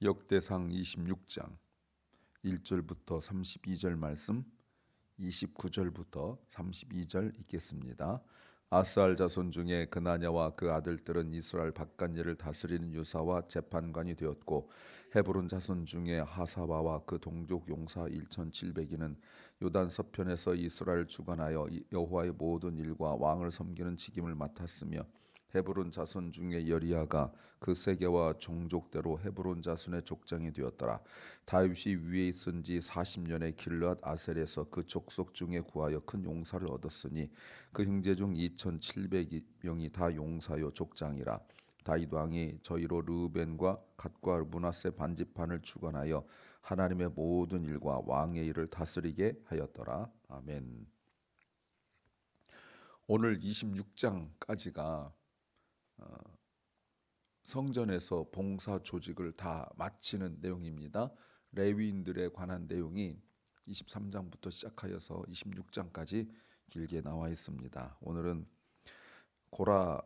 역대상 26장 1절부터 32절 말씀, 29절부터 32절 읽겠습니다. 아스알 자손 중에 그나냐와 그 아들들은 이스라엘 밭간일을 다스리는 유사와 재판관이 되었고, 헤브론 자손 중에 하사바와 그 동족 용사 1700이는 요단 서편에서 이스라엘 주관하여 여호와의 모든 일과 왕을 섬기는 직임을 맡았으며, 헤브론 자손 중에 여리야가 그 세계와 종족대로 헤브론 자손의 족장이 되었더라. 다윗이 위에 있은 지 40년에 길르앗 아셀에서 그 족속 중에 구하여 큰 용사를 얻었으니 그 형제 중 2700명이 다 용사요 족장이라. 다윗 왕이 저희로 르우벤과 갓과 므낫세 반지판을 주관하여 하나님의 모든 일과 왕의 일을 다스리게 하였더라. 아멘. 오늘 26장까지가 성전에서 봉사 조직을 다 마치는 내용입니다. 레위인들에 관한 내용이 23장부터 시작하여서 26장까지 길게 나와 있습니다. 오늘은 고라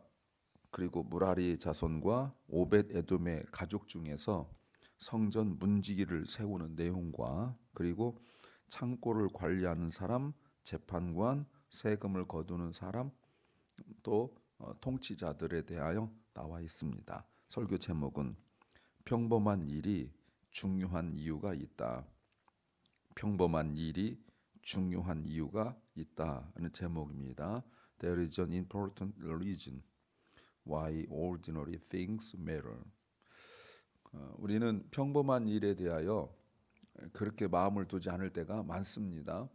그리고 무라리 자손과 오벳 에돔의 가족 중에서 성전 문지기를 세우는 내용과 그리고 창고를 관리하는 사람, 재판관, 세금을 거두는 사람, 또 통치자들에 대하여 나와 있습니다. 설교 제목은 평범한 일이 중요한 이유가 있다. 평범한 일이 중요한 이유가 있다는 제목입니다. There is an important reason why ordinary things matter. 우리는 평범한 일에 대하여 그렇게 마음을 두지 않을 때가 많습니다.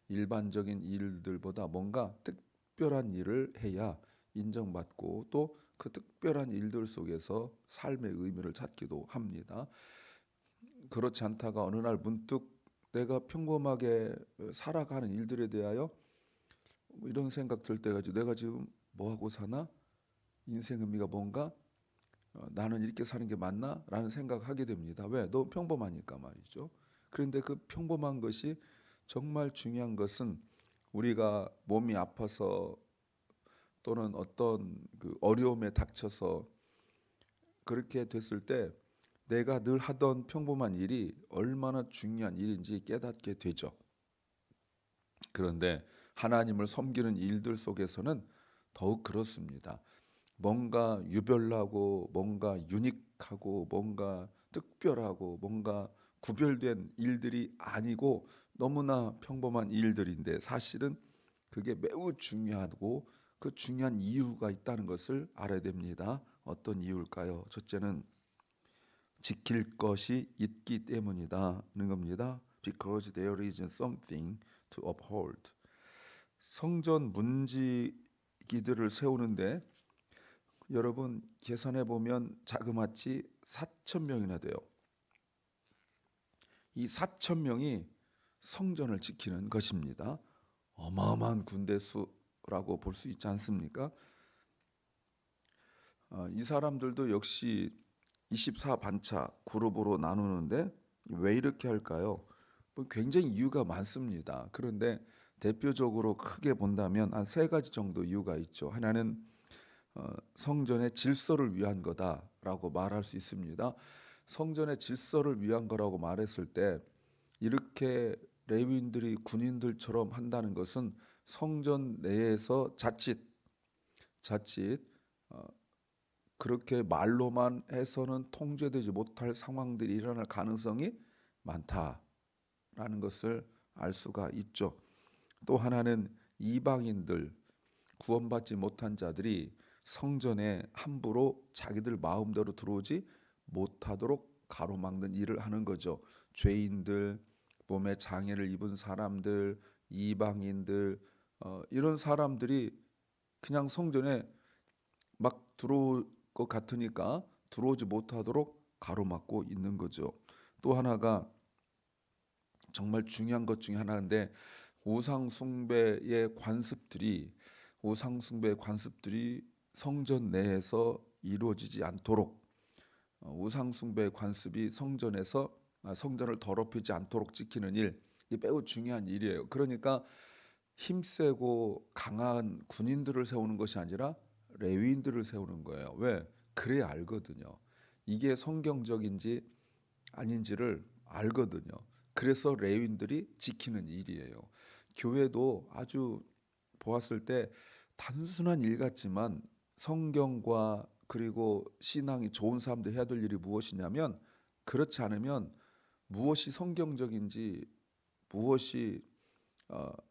일반적인 일들보다 뭔가 특별한 일을 해야 인정받고 또 그 특별한 일들 속에서 삶의 의미를 찾기도 합니다. 그렇지 않다가 어느 날 문득 내가 평범하게 살아가는 일들에 대하여 이런 생각 들 때가 있죠. 내가 지금 뭐하고 사나? 인생 의미가 뭔가? 나는 이렇게 사는 게 맞나? 라는 생각하게 됩니다. 왜? 너무 평범하니까 말이죠. 그런데 그 평범한 것이 정말 중요한 것은 우리가 몸이 아파서 또는 어떤 그 어려움에 닥쳐서 그렇게 됐을 때 내가 늘 하던 평범한 일이 얼마나 중요한 일인지 깨닫게 되죠. 그런데 하나님을 섬기는 일들 속에서는 더욱 그렇습니다. 뭔가 유별나고 뭔가 유닉하고 뭔가 특별하고 뭔가 구별된 일들이 아니고 너무나 평범한 일들인데 사실은 그게 매우 중요하고 그 중요한 이유가 있다는 것을 알아야 됩니다. 어떤 이유일까요? 첫째는 지킬 것이 있기 때문이다는 겁니다. Because there is something to uphold. 성전 문지기들을 세우는데 여러분 계산해 보면 자그마치 4,000명이나 돼요. 이 4,000명이 성전을 지키는 것입니다. 어마어마한 군대 수라고 볼 수 있지 않습니까? 이 사람들도 역시 24반차 그룹으로 나누는데 왜 이렇게 할까요? 굉장히 이유가 많습니다. 그런데 대표적으로 크게 본다면 한 세 가지 정도 이유가 있죠. 하나는 성전의 질서를 위한 거다라고 말할 수 있습니다. 성전의 질서를 위한 거라고 말했을 때 이렇게 레위인들이 군인들처럼 한다는 것은 성전 내에서 자칫 그렇게 말로만 해서는 통제되지 못할 상황들이 일어날 가능성이 많다라는 것을 알 수가 있죠. 또 하나는 이방인들, 구원받지 못한 자들이 성전에 함부로 자기들 마음대로 들어오지 못하도록 가로막는 일을 하는 거죠. 죄인들, 몸에 장애를 입은 사람들, 이방인들, 이런 사람들이 그냥 성전에 막 들어올 것 같으니까 들어오지 못하도록 가로막고 있는 거죠. 또 하나가 정말 중요한 것 중에 하나인데 우상 숭배의 관습들이 성전 내에서 이루어지지 않도록 우상 숭배의 관습이 성전을 더럽히지 않도록 지키는 일, 이게 매우 중요한 일이에요. 그러니까 힘세고 강한 군인들을 세우는 것이 아니라 레위인들을 세우는 거예요. 왜? 그래야 알거든요. 이게 성경적인지 아닌지를 알거든요. 그래서 레위인들이 지키는 일이에요. 교회도 아주 보았을 때 단순한 일 같지만 성경과 그리고 신앙이 좋은 사람들 해야 될 일이 무엇이냐면, 그렇지 않으면 무엇이 성경적인지 무엇이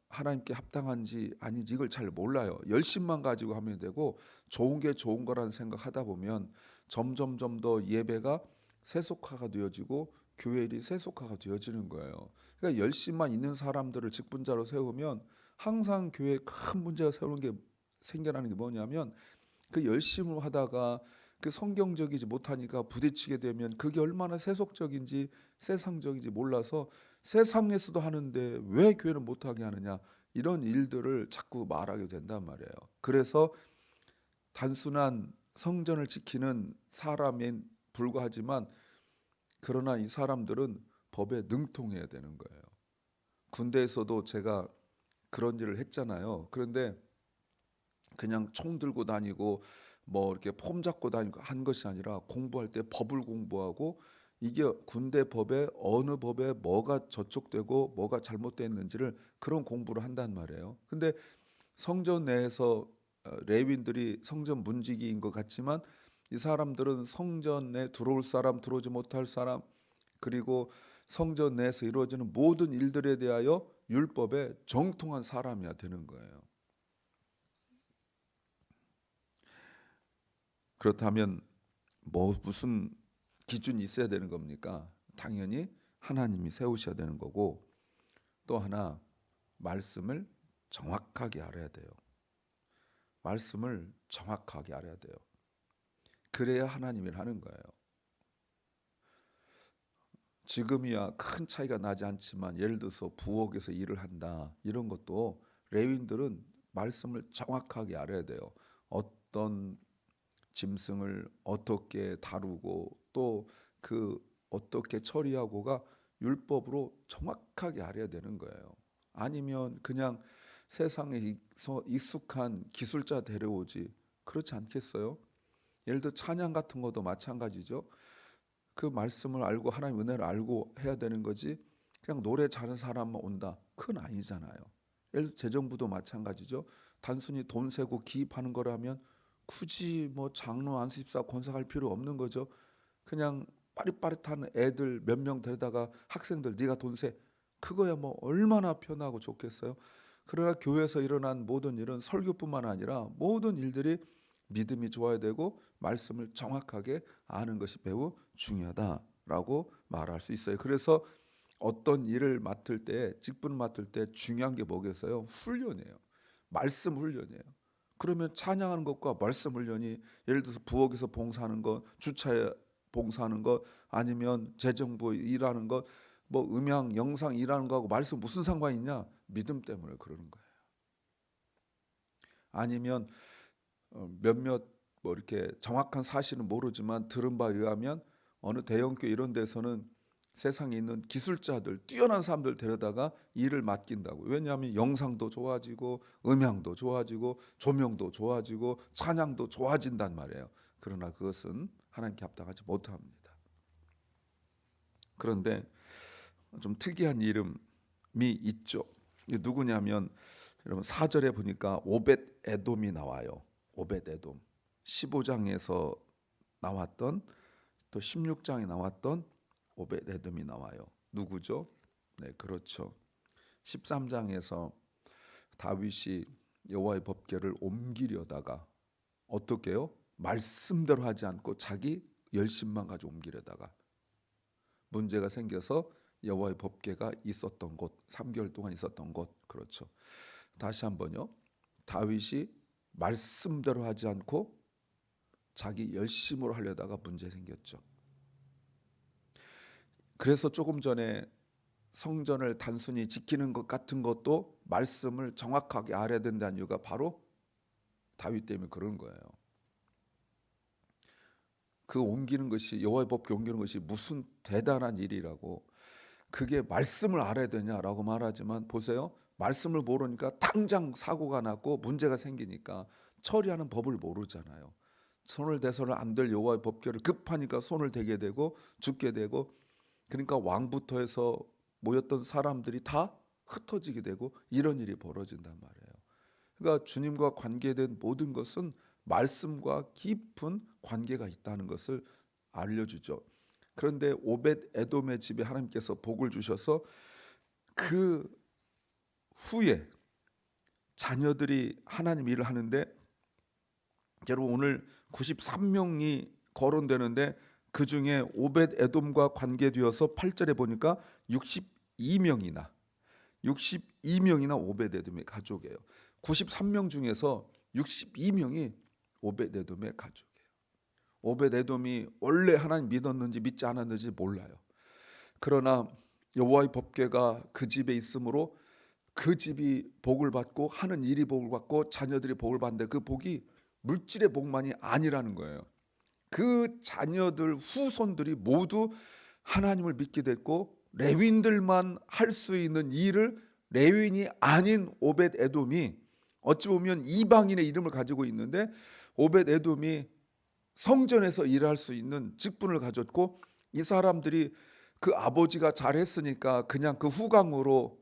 하나님께 합당한지 아닌지 이걸 잘 몰라요. 열심만 가지고 하면 되고 좋은 게 좋은 거라는 생각하다 보면 점점점 더 예배가 세속화가 되어지고 교회 일이 세속화가 되어지는 거예요. 그러니까 열심만 있는 사람들을 직분자로 세우면 항상 교회에 큰 문제가 생겨나는 게 뭐냐면, 그 열심을 하다가 그 성경적이지 못하니까 부딪히게 되면 그게 얼마나 세속적인지 세상적인지 몰라서 세상에서도 하는데 왜 교회는 못하게 하느냐, 이런 일들을 자꾸 말하게 된단 말이에요. 그래서 단순한 성전을 지키는 사람에 불과하지만, 그러나 이 사람들은 법에 능통해야 되는 거예요. 군대에서도 제가 그런 일을 했잖아요. 그런데 그냥 총 들고 다니고 뭐 이렇게 폼 잡고 다니고 한 것이 아니라 공부할 때 법을 공부하고, 이게 군대 법에 어느 법에 뭐가 저촉되고 뭐가 잘못됐는지를 그런 공부를 한단 말이에요. 근데 성전 내에서 레위인들이 성전 문지기인 것 같지만 이 사람들은 성전에 들어올 사람 들어오지 못할 사람, 그리고 성전 내에서 이루어지는 모든 일들에 대하여 율법에 정통한 사람이야 되는 거예요. 그렇다면 무슨 기준이 있어야 되는 겁니까? 당연히 하나님이 세우셔야 되는 거고, 또 하나 말씀을 정확하게 알아야 돼요. 말씀을 정확하게 알아야 돼요. 그래야 하나님이 하는 거예요. 지금이야 큰 차이가 나지 않지만 예를 들어서 부엌에서 일을 한다, 이런 것도 레위인들은 말씀을 정확하게 알아야 돼요. 어떤 짐승을 어떻게 다루고 또 그 어떻게 처리하고가 율법으로 정확하게 알아야 되는 거예요. 아니면 그냥 세상에서 익숙한 기술자 데려오지, 그렇지 않겠어요? 예를 들어 찬양 같은 것도 마찬가지죠. 그 말씀을 알고 하나님 은혜를 알고 해야 되는 거지, 그냥 노래 잘하는 사람만 온다, 그건 아니잖아요. 예를 들어 재정부도 마찬가지죠. 단순히 돈 세고 기입하는 거라면 굳이 뭐 장로 안수집사 권사할 필요 없는 거죠. 그냥 빠릿빠릿한 애들 몇 명 데려다가 학생들 네가 돈 세, 그거야 뭐 얼마나 편하고 좋겠어요. 그러나 교회에서 일어난 모든 일은 설교뿐만 아니라 모든 일들이 믿음이 좋아야 되고 말씀을 정확하게 아는 것이 매우 중요하다라고 말할 수 있어요. 그래서 어떤 일을 맡을 때, 직분을 맡을 때 중요한 게 뭐겠어요? 훈련이에요. 말씀 훈련이에요. 그러면 찬양하는 것과 말씀 훈련이, 예를 들어서 부엌에서 봉사하는 것, 주차에 봉사하는 것, 아니면 재정부 일하는 것, 뭐 음향 영상 일하는 거하고 말씀 무슨 상관이 있냐? 믿음 때문에 그러는 거예요. 아니면 몇몇 뭐 이렇게 정확한 사실은 모르지만 들은 바에 의하면 어느 대형교회 이런 데서는 세상에 있는 기술자들, 뛰어난 사람들 데려다가 일을 맡긴다고. 왜냐하면 영상도 좋아지고 음향도 좋아지고 조명도 좋아지고 찬양도 좋아진단 말이에요. 그러나 그것은 하나님께 합당하지 못합니다. 그런데 좀 특이한 이름이 있죠. 이게 누구냐면, 여러분 4절에 보니까 오벳 에돔이 나와요. 오벳 에돔. 15장에서 나왔던, 또 16장에 나왔던 오벳 에돔이 나와요. 누구죠? 네, 그렇죠. 13장에서 다윗이 여호와의 법궤를 옮기려다가 어떻게 해요? 말씀대로 하지 않고 자기 열심만 가지고 옮기려다가 문제가 생겨서 여호와의 법궤가 있었던 곳, 3개월 동안 있었던 곳. 그렇죠. 다시 한번요. 다윗이 말씀대로 하지 않고 자기 열심으로 하려다가 문제 생겼죠. 그래서 조금 전에 성전을 단순히 지키는 것 같은 것도 말씀을 정확하게 알아야 된다는 이유가 바로 다윗 때문에 그런 거예요. 그 옮기는 것이, 여호와의 법궤 옮기는 것이 무슨 대단한 일이라고, 그게 말씀을 알아야 되냐라고 말하지만 보세요. 말씀을 모르니까 당장 사고가 났고 문제가 생기니까 처리하는 법을 모르잖아요. 손을 대서는 안 될 여호와의 법궤를 급하니까 손을 대게 되고 죽게 되고, 그러니까 왕부터 해서 모였던 사람들이 다 흩어지게 되고 이런 일이 벌어진단 말이에요. 그러니까 주님과 관계된 모든 것은 말씀과 깊은 관계가 있다는 것을 알려주죠. 그런데 오벳 에돔의 집에 하나님께서 복을 주셔서 그 후에 자녀들이 하나님 일을 하는데, 여러분 오늘 93명이 거론되는데 그 중에 오벳 에돔과 관계되어서 8절에 보니까 62명이나 오벳 에돔의 가족이에요. 93명 중에서 62명이 오벳 에돔의 가족이에요. 오벳 에돔이 원래 하나님 믿었는지 믿지 않았는지 몰라요. 그러나 여호와의 법궤가 그 집에 있으므로 그 집이 복을 받고 하는 일이 복을 받고 자녀들이 복을 받는데 그 복이 물질의 복만이 아니라는 거예요. 그 자녀들 후손들이 모두 하나님을 믿게 됐고 레위인들만 할 수 있는 일을 레위인이 아닌 오벳 에돔이, 어찌 보면 이방인의 이름을 가지고 있는데 오벳 에돔이 성전에서 일할 수 있는 직분을 가졌고, 이 사람들이 그 아버지가 잘했으니까 그냥 그 후광으로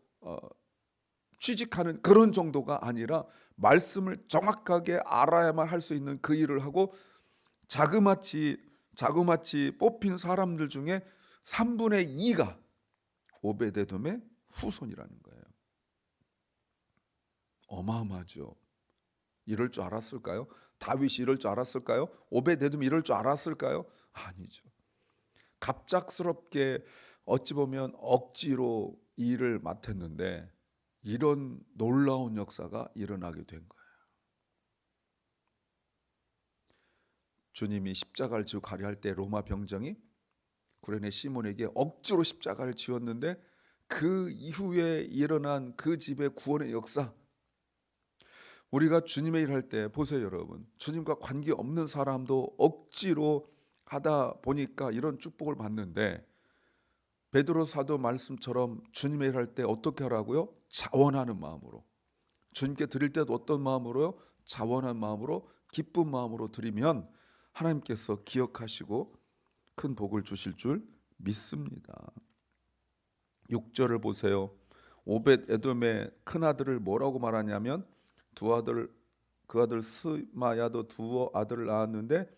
취직하는 그런 정도가 아니라 말씀을 정확하게 알아야만 할 수 있는 그 일을 하고, 자그마치 뽑힌 사람들 중에 3분의 2가 오베데돔의 후손이라는 거예요. 어마어마하죠. 이럴 줄 알았을까요? 다윗이 이럴 줄 알았을까요? 오베데돔이 이럴 줄 알았을까요? 아니죠. 갑작스럽게 어찌 보면 억지로 일을 맡았는데 이런 놀라운 역사가 일어나게 된 거예요. 주님이 십자가를 지고 가려 할 때 로마 병정이 구레네 시몬에게 억지로 십자가를 지었는데 그 이후에 일어난 그 집의 구원의 역사, 우리가 주님의 일 할 때 보세요 여러분, 주님과 관계없는 사람도 억지로 하다 보니까 이런 축복을 받는데, 베드로 사도 말씀처럼 주님의 일 할 때 어떻게 하라고요? 자원하는 마음으로. 주님께 드릴 때도 어떤 마음으로요? 자원한 마음으로, 기쁜 마음으로 드리면 하나님께서 기억하시고 큰 복을 주실 줄 믿습니다. 6절을 보세요. 오벳 에돔의 큰 아들을 뭐라고 말하냐면 그 아들 스마야도 두 아들을 낳았는데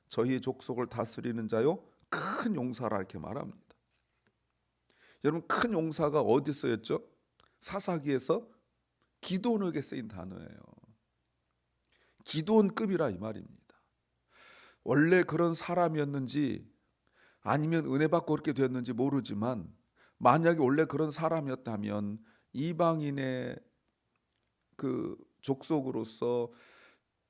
저희 족속을 다스리는 자요 큰 용사라 이렇게 말합니다. 여러분 큰 용사가 어디 쓰였죠? 사사기에서 기드온에게 쓰인 단어예요. 기드온급이라 이 말입니다. 원래 그런 사람이었는지 아니면 은혜 받고 그렇게 되었는지 모르지만, 만약에 원래 그런 사람이었다면 이방인의 그 족속으로서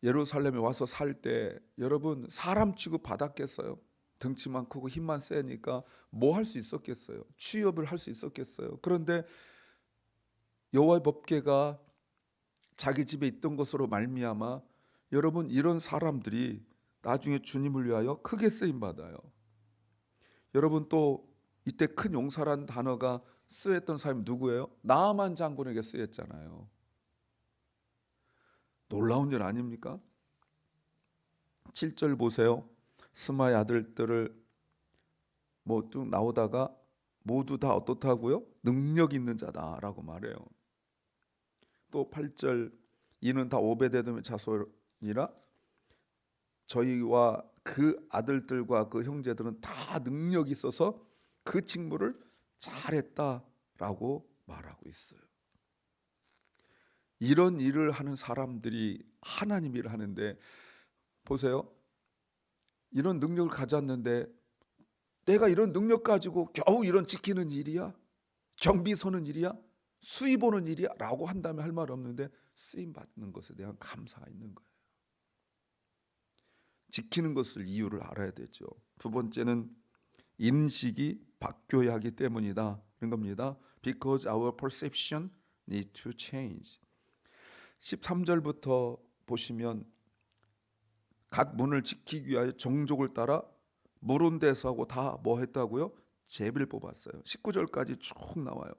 예루살렘에 와서 살 때 여러분 사람 취급 받았겠어요? 등치만 크고 힘만 세니까 뭐 할 수 있었겠어요? 취업을 할 수 있었겠어요? 그런데 여호와의 법궤가 자기 집에 있던 것으로 말미암아 여러분 이런 사람들이 나중에 주님을 위하여 크게 쓰임 받아요. 여러분 또 이때 큰 용사라는 단어가 쓰였던 사람이 누구예요? 나아만 장군에게 쓰였잖아요. 놀라운 일 아닙니까? 7절 보세요. 스마의 아들들을 쭉 나오다가 모두 다 어떻다고요? 능력 있는 자다라고 말해요. 또 8절, 이는 다 오베데돔의 자손이라 저희와 그 아들들과 그 형제들은 다 능력이 있어서 그 직무를 잘했다라고 말하고 있어요. 이런 일을 하는 사람들이 하나님 일을 하는데 보세요. 이런 능력을 가졌는데 내가 이런 능력 가지고 겨우 이런 지키는 일이야? 경비 서는 일이야? 수위 보는 일이야? 라고 한다면 할 말 없는데 쓰임 받는 것에 대한 감사가 있는 거예요. 지키는 것을 이유를 알아야 되죠. 두 번째는 인식이 바뀌어야 하기 때문이다 그런 겁니다. Because our perception need to change. 13절부터 보시면 각 문을 지키기 위하여 종족을 따라 물온대서하고 다 뭐 했다고요? 제비를 뽑았어요. 19절까지 쭉 나와요.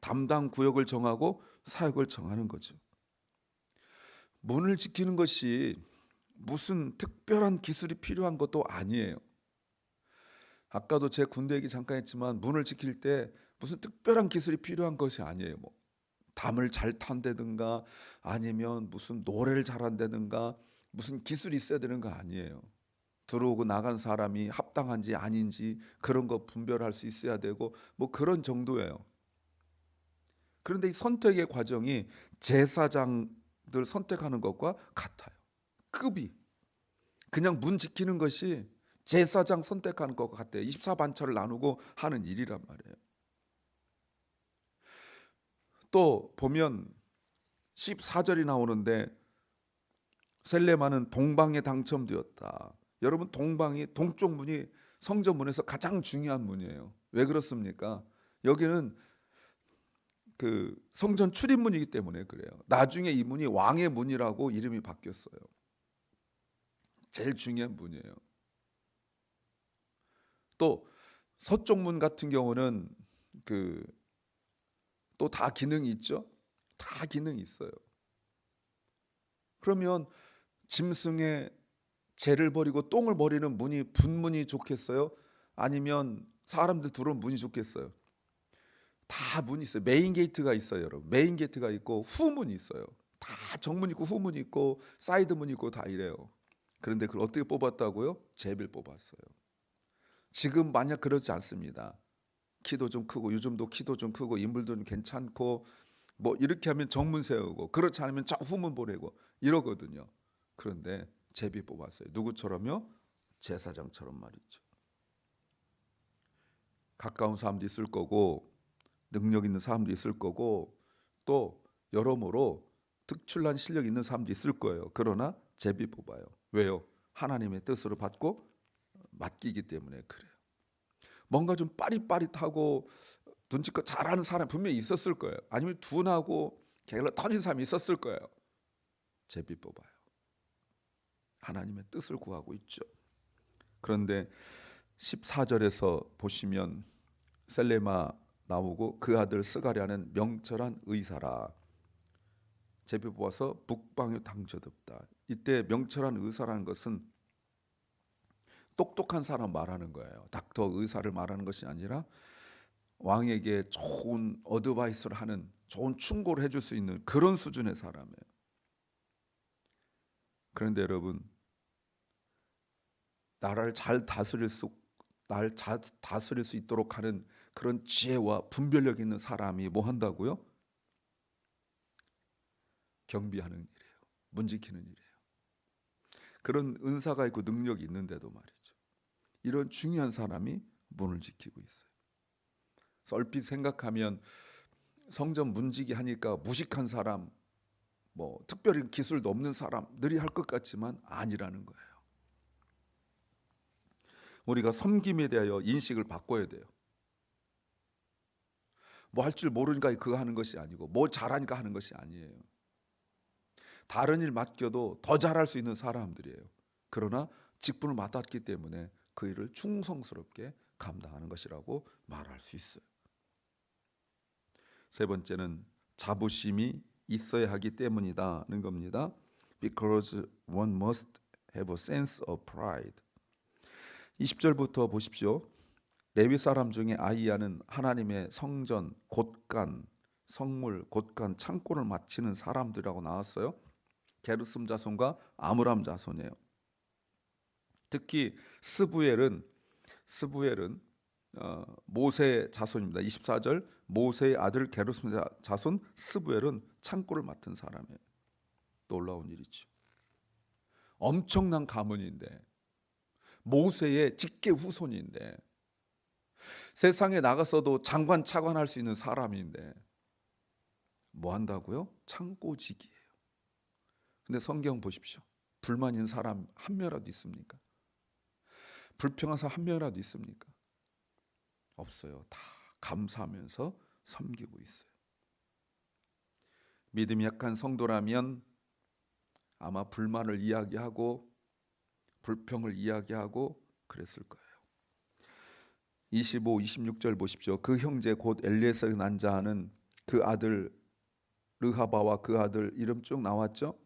담당 구역을 정하고 사역을 정하는 거죠. 문을 지키는 것이 무슨 특별한 기술이 필요한 것도 아니에요. 아까도 제 군대 얘기 잠깐 했지만 문을 지킬 때 무슨 특별한 기술이 필요한 것이 아니에요. 뭐 담을 잘 탄다든가 아니면 무슨 노래를 잘한다든가 무슨 기술이 있어야 되는 거 아니에요. 들어오고 나간 사람이 합당한지 아닌지 그런 거 분별할 수 있어야 되고 뭐 그런 정도예요. 그런데 이 선택의 과정이 제사장들 선택하는 것과 같아요. 급이 그냥 문 지키는 것이 제사장 선택하는 것과 같아요. 24반차를 나누고 하는 일이란 말이에요. 또 보면 14절이 나오는데 셀레마는 동방에 당첨되었다. 여러분 동방이 동쪽 문이 성전 문에서 가장 중요한 문이에요. 왜 그렇습니까? 여기는 그 성전 출입문이기 때문에 그래요. 나중에 이 문이 왕의 문이라고 이름이 바뀌었어요. 제일 중요한 문이에요. 또 서쪽 문 같은 경우는 그 또 다 기능이 있죠. 다 기능이 있어요. 그러면 짐승의 재를 버리고 똥을 버리는 문이 분문이 좋겠어요? 아니면 사람들 들어온 문이 좋겠어요? 다 문이 있어요. 메인 게이트가 있어요, 여러분. 메인 게이트가 있고 후문이 있어요. 다 정문 있고 후문 있고 사이드 문 있고 다 이래요. 그런데 그걸 어떻게 뽑았다고요? 제비를 뽑았어요. 지금 만약 그렇지 않습니다. 키도 좀 크고 요즘도 키도 좀 크고 인물도 좀 괜찮고 뭐 이렇게 하면 정문 세우고 그렇지 않으면 저 후문 보내고 이러거든요. 그런데 제비 뽑았어요. 누구처럼요? 제사장처럼 말이죠. 가까운 사람도 있을 거고 능력 있는 사람도 있을 거고 또 여러모로 특출난 실력 있는 사람도 있을 거예요. 그러나 제비 뽑아요. 왜요? 하나님의 뜻으로 받고 맡기기 때문에 그래요. 뭔가 좀 빠릿빠릿하고 눈치껏 잘하는 사람 분명히 있었을 거예요. 아니면 둔하고 게을러 터진 사람이 있었을 거예요. 제비 뽑아요. 하나님의 뜻을 구하고 있죠. 그런데 14절에서 보시면 셀레마 나오고 그 아들 스가랴는 명철한 의사라. 제비 뽑아서 북방에 당쳐졌다. 이때 명철한 의사라는 것은 똑똑한 사람 말하는 거예요. 닥터 의사를 말하는 것이 아니라 왕에게 좋은 어드바이스를 하는 좋은 충고를 해줄 수 있는 그런 수준의 사람이에요. 그런데 여러분 나를 잘 다스릴 수 있도록 하는 그런 지혜와 분별력 있는 사람이 뭐 한다고요? 경비하는 일이에요. 문 지키는 일이에요. 그런 은사가 있고 능력이 있는데도 말이죠. 이런 중요한 사람이 문을 지키고 있어요. 얼핏 생각하면 성전 문지기 하니까 무식한 사람, 뭐 특별히 기술도 없는 사람들이 할 것 같지만 아니라는 거예요. 우리가 섬김에 대하여 인식을 바꿔야 돼요. 뭐 할 줄 모르니까 그거 하는 것이 아니고 뭐 잘하니까 하는 것이 아니에요. 다른 일 맡겨도 더 잘할 수 있는 사람들이에요. 그러나 직분을 맡았기 때문에 그 일을 충성스럽게 감당하는 것이라고 말할 수 있어요. 세 번째는 자부심이 있어야 하기 때문이다는 겁니다. Because one must have a sense of pride. 20절부터 보십시오. 레위 사람 중에 아이야는 하나님의 성전, 곳간, 성물, 곳간, 창고를 맡치는 사람들이라고 나왔어요. 게르솜 자손과 아므람 자손이에요. 특히 스부엘은 모세 자손입니다. 24절 모세의 아들 게르솜 자손 스부엘은 창고를 맡은 사람이에요. 놀라운 일이죠. 엄청난 가문인데 모세의 직계 후손인데 세상에 나가서도 장관 차관할 수 있는 사람인데 뭐 한다고요? 창고직이에요. 근데 성경 보십시오. 불만 있는 사람 한 명이라도 있습니까? 불평한 사람 한 명이라도 있습니까? 없어요. 다 감사하면서 섬기고 있어요. 믿음이 약한 성도라면 아마 불만을 이야기하고 불평을 이야기하고 그랬을 거예요. 25, 26절 보십시오. 그 형제 곧 엘리에셀 난 자는 그 아들 르하바와 그 아들 이름 쭉 나왔죠.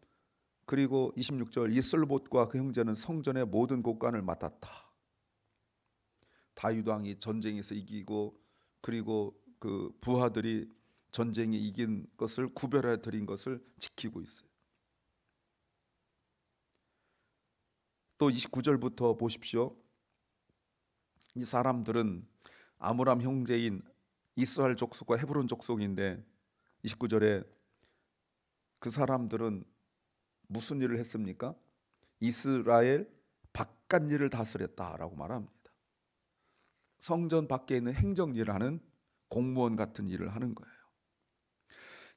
그리고 26절 이슬봇과 그 형제는 성전의 모든 곳간을 맡았다. 다윗 왕이 전쟁에서 이기고 그리고 그 부하들이 전쟁에 이긴 것을 구별해 드린 것을 지키고 있어요. 또 29절부터 보십시오. 이 사람들은 아므람 형제인 이스라엘 족속과 헤브론 족속인데 29절에 그 사람들은 무슨 일을 했습니까? 이스라엘 바깥 일을 다스렸다라고 말합니다. 성전 밖에 있는 행정 일을 하는 공무원 같은 일을 하는 거예요.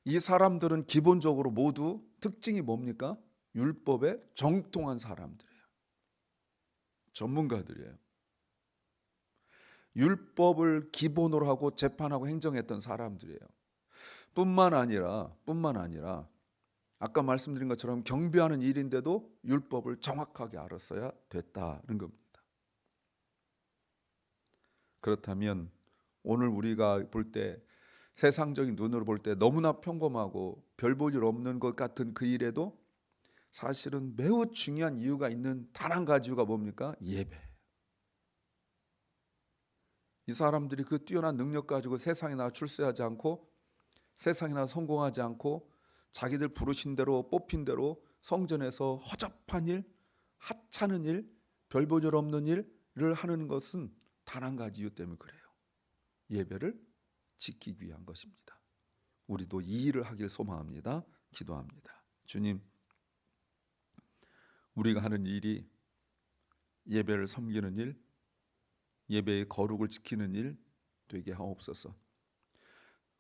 이 사람들은 기본적으로 모두 특징이 뭡니까? 율법에 정통한 사람들이에요. 전문가들이에요. 율법을 기본으로 하고 재판하고 행정했던 사람들이에요. 뿐만 아니라 아까 말씀드린 것처럼 경비하는 일인데도 율법을 정확하게 알았어야 됐다는 겁니다. 그렇다면 오늘 우리가 볼 때 세상적인 눈으로 볼 때 너무나 평범하고 별 볼 일 없는 것 같은 그 일에도 사실은 매우 중요한 이유가 있는 단 한 가지 이유가 뭡니까? 예배. 이 사람들이 그 뛰어난 능력 가지고 세상에 나와 출세하지 않고 세상에 나와 성공하지 않고 자기들 부르신 대로 뽑힌 대로 성전에서 허접한 일, 하찮은 일, 별 볼 일 없는 일을 하는 것은 단 한 가지 이유 때문에 그래요. 예배를 지키기 위한 것입니다. 우리도 이 일을 하길 소망합니다. 기도합니다. 주님, 우리가 하는 일이 예배를 섬기는 일, 예배의 거룩을 지키는 일 되게 하옵소서.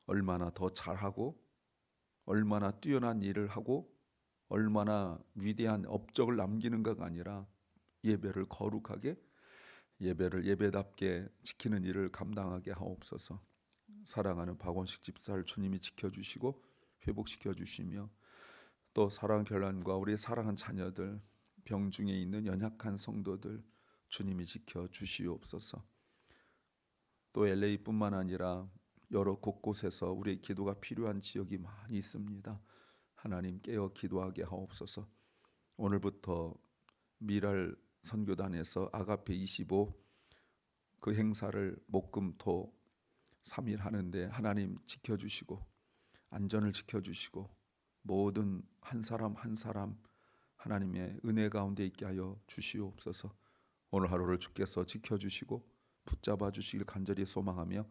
얼마나 더 잘하고 얼마나 뛰어난 일을 하고 얼마나 위대한 업적을 남기는가가 아니라 예배를 거룩하게 예배를 예배답게 지키는 일을 감당하게 하옵소서. 사랑하는 박원식 집사를 주님이 지켜주시고 회복시켜 주시며 또 사랑 결란과 우리 사랑하는 자녀들, 병중에 있는 연약한 성도들 주님이 지켜주시옵소서. 또 LA뿐만 아니라 여러 곳곳에서 우리의 기도가 필요한 지역이 많이 있습니다. 하나님 깨어 기도하게 하옵소서. 오늘부터 미랄 선교단에서 아가페 25 그 행사를 목금토 3일 하는데 하나님 지켜주시고 안전을 지켜주시고 모든 한 사람 한 사람 하나님의 은혜 가운데 있게 하여 주시옵소서. 오늘 하루를 주께서 지켜주시고 붙잡아 주시길 간절히 소망하며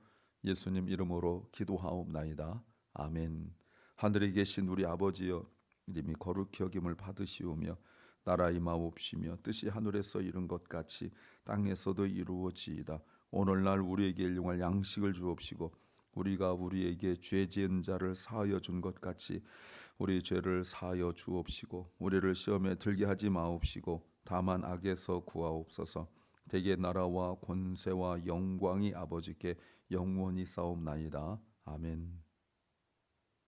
예수님 이름으로 기도하옵나이다. 아멘. 하늘에 계신 우리 아버지여, 이름이 거룩히 여김을 받으시오며 나라 임하옵시며 뜻이 하늘에서 이룬 것 같이 땅에서도 이루어지이다. 오늘날 우리에게 일용할 양식을 주옵시고 우리가 우리에게 죄 지은 자를 사하여 준 것 같이 우리 죄를 사하여 주옵시고 우리를 시험에 들게 하지 마옵시고 다만 악에서 구하옵소서. 대개 나라와 권세와 영광이 아버지께 영원히 싸움나이다. 아멘.